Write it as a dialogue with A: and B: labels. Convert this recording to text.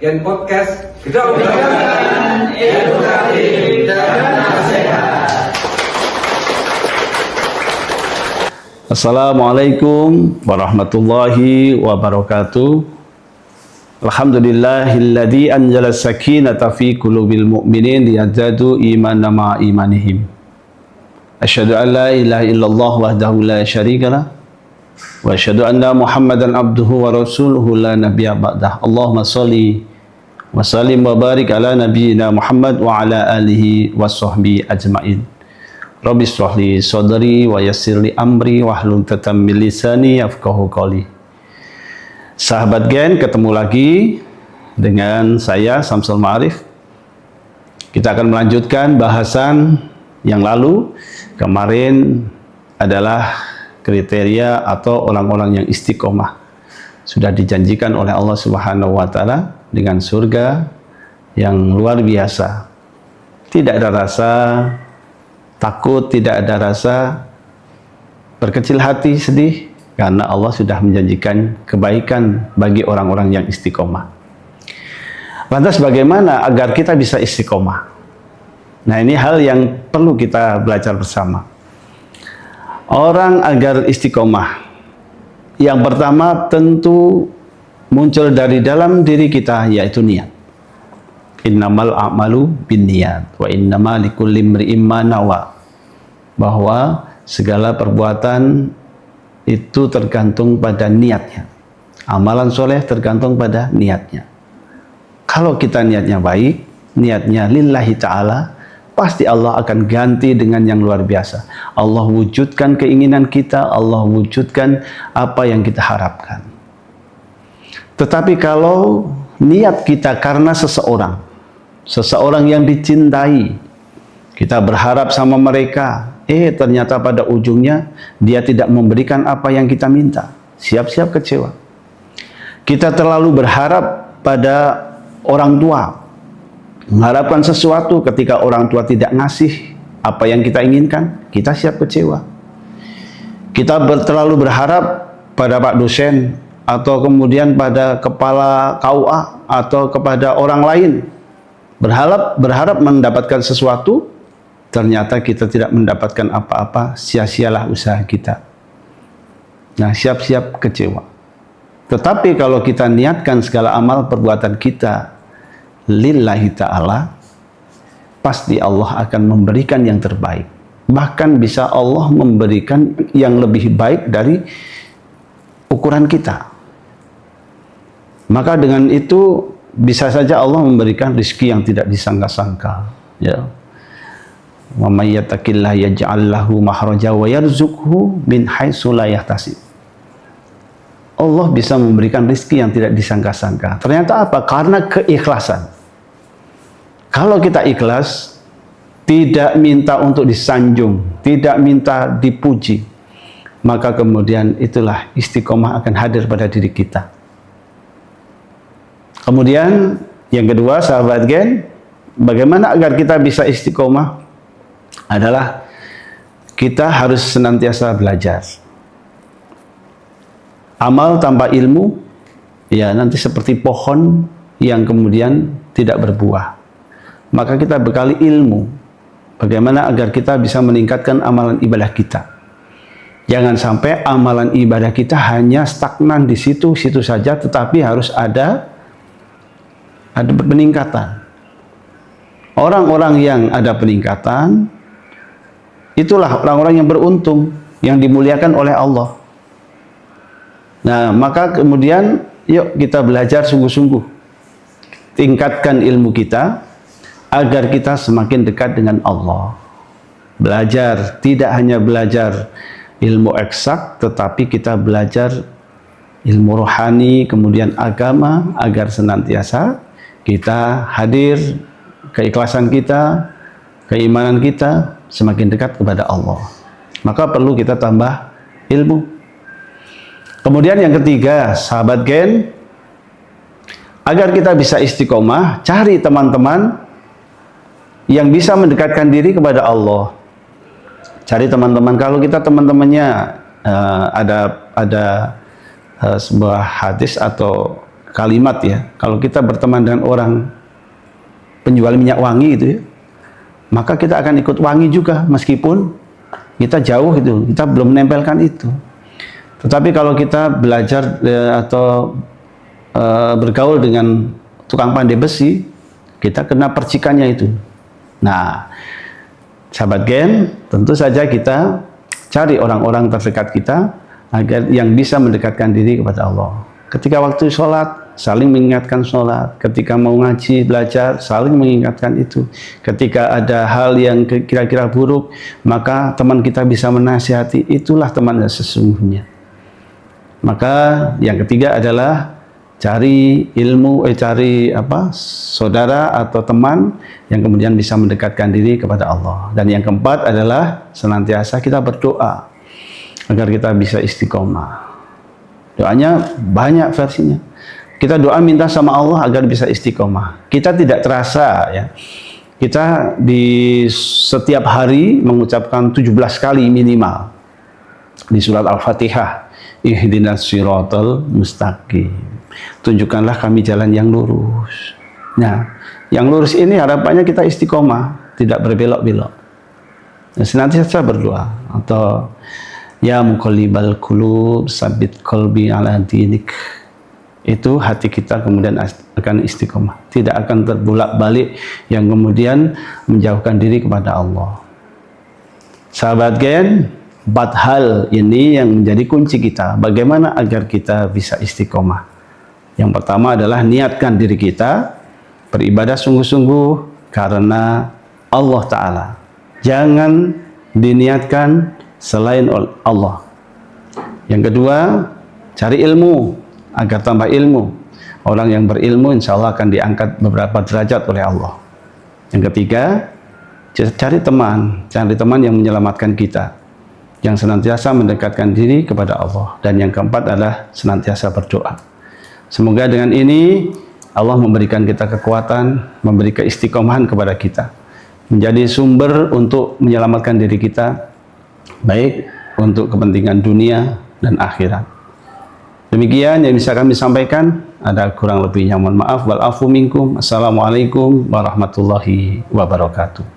A: Gen Podcast Kedokteran Edukatif dan Nasihat.
B: Assalamualaikum warahmatullahi wabarakatuh. Alhamdulillahilladzi anzala sakinata fi qulubil mu'minin liyazdadu imanan ma'a imanihim. Asyhadu an la ilaha illallah wahdahu la syarikalah wa asyhadu anna Muhammadan abduhu wa rasuluhu la nabiyya ba'dah. Allahumma shalli wa sallim wa barik ala nabiyyina Muhammad wa ala alihi wa sahbihi ajmain. Rabbi shrah li sadri wa yassir li amri wahlul 'uqdatam min lisani yafqahu qawli. Sahabat Gen, ketemu lagi dengan saya Samsul Ma'arif. Kita akan melanjutkan bahasan yang lalu. Kemarin adalah kriteria atau orang-orang yang istiqomah. Sudah dijanjikan oleh Allah Subhanahu wa taala dengan surga yang luar biasa. Tidak ada rasa takut, tidak ada rasa berkecil hati, sedih, karena Allah sudah menjanjikan kebaikan bagi orang-orang yang istiqomah. Lantas bagaimana agar kita bisa istiqomah? Nah, ini hal yang perlu kita belajar bersama. Orang agar istiqomah, yang pertama tentu muncul dari dalam diri kita, yaitu niat. Innamal a'malu binniyat wa innama likulli imri'in ma nawa. Bahwa segala perbuatan itu tergantung pada niatnya. Amalan soleh tergantung pada niatnya. Kalau kita niatnya baik, niatnya lillahi ta'ala, pasti Allah akan ganti dengan yang luar biasa. Allah wujudkan keinginan kita, Allah wujudkan apa yang kita harapkan. Tetapi kalau niat kita karena seseorang yang dicintai, kita berharap sama mereka, ternyata pada ujungnya dia tidak memberikan apa yang kita minta, siap-siap kecewa. Kita terlalu berharap pada orang tua, mengharapkan sesuatu, ketika orang tua tidak ngasih apa yang kita inginkan, kita siap kecewa. Kita terlalu berharap pada Pak dosen, atau kemudian pada kepala KUA, atau kepada orang lain. Berharap mendapatkan sesuatu, ternyata kita tidak mendapatkan apa-apa, sia-sialah usaha kita. Nah, siap-siap kecewa. Tetapi kalau kita niatkan segala amal perbuatan kita lillahi ta'ala, pasti Allah akan memberikan yang terbaik. Bahkan bisa Allah memberikan yang lebih baik dari ukuran kita. Maka dengan itu bisa saja Allah memberikan rezeki yang tidak disangka-sangka, ya. Wa may yattaqillaha yaj'al lahu makhraja wa yarzuqhu min haitsu la yahtasib. Allah bisa memberikan rezeki yang tidak disangka-sangka. Ternyata apa? Karena keikhlasan. Kalau kita ikhlas, tidak minta untuk disanjung, tidak minta dipuji, maka kemudian itulah istiqomah akan hadir pada diri kita. Kemudian yang kedua, sahabat Gen, bagaimana agar kita bisa istiqomah? Adalah kita harus senantiasa belajar. Amal tanpa ilmu, ya nanti seperti pohon yang kemudian tidak berbuah. Maka kita bekali ilmu. Bagaimana agar kita bisa meningkatkan amalan ibadah kita. Jangan sampai amalan ibadah kita hanya stagnan di situ-situ saja, tetapi harus ada peningkatan. Orang-orang yang ada peningkatan, itulah orang-orang yang beruntung, yang dimuliakan oleh Allah. Nah, maka kemudian yuk kita belajar sungguh-sungguh. Tingkatkan ilmu kita agar kita semakin dekat dengan Allah. Belajar, tidak hanya belajar ilmu eksak, tetapi kita belajar ilmu rohani, kemudian agama, agar senantiasa kita hadir, keikhlasan kita, keimanan kita semakin dekat kepada Allah. Maka perlu kita tambah ilmu. Kemudian yang ketiga, sahabat Gen, agar kita bisa istiqomah, cari teman-teman yang bisa mendekatkan diri kepada Allah. Cari teman-teman, kalau kita teman-temannya ada sebuah hadis atau kalimat ya, kalau kita berteman dengan orang penjual minyak wangi itu ya, maka kita akan ikut wangi juga meskipun kita jauh itu, kita belum menempelkan itu. Tetapi kalau kita belajar atau bergaul dengan tukang pandai besi, kita kena percikannya itu. Nah, sahabat Gen, tentu saja kita cari orang-orang terdekat kita agar yang bisa mendekatkan diri kepada Allah. Ketika waktu sholat, saling mengingatkan sholat. Ketika mau ngaji, belajar, saling mengingatkan itu. Ketika ada hal yang kira-kira buruk, maka teman kita bisa menasihati. Itulah teman yang sesungguhnya. Maka yang ketiga adalah cari ilmu, saudara atau teman yang kemudian bisa mendekatkan diri kepada Allah. Dan yang keempat adalah senantiasa kita berdoa agar kita bisa istiqomah. Doanya banyak versinya. Kita doa minta sama Allah agar bisa istiqomah. Kita tidak terasa ya. Kita di setiap hari mengucapkan 17 kali minimal di surat Al-Fatihah. Ihdinas siratal mustaqim. Tunjukkanlah kami jalan yang lurus. Nah, yang lurus ini harapannya kita istiqomah, tidak berbelok-belok. Nah, senantiasa berdoa atau ya muqallibal qulub sabbit qalbi ala dinik. Itu hati kita kemudian akan istiqomah, tidak akan terbolak-balik yang kemudian menjauhkan diri kepada Allah. Sahabat Gen, 4 hal ini yang menjadi kunci kita bagaimana agar kita bisa istiqomah. Yang pertama adalah niatkan diri kita beribadah sungguh-sungguh karena Allah Ta'ala. Jangan diniatkan selain Allah. Yang kedua, cari ilmu agar tambah ilmu. Orang yang berilmu insya Allah akan diangkat beberapa derajat oleh Allah. Yang ketiga, cari teman yang menyelamatkan kita, yang senantiasa mendekatkan diri kepada Allah. Dan yang keempat adalah senantiasa berdoa. Semoga dengan ini Allah memberikan kita kekuatan, memberi keistiqomahan kepada kita, menjadi sumber untuk menyelamatkan diri kita, baik untuk kepentingan dunia dan akhirat. Demikian yang bisa kami sampaikan. Ada kurang lebihnya mohon maaf. Wal afu minkum. Assalamualaikum warahmatullahi wabarakatuh.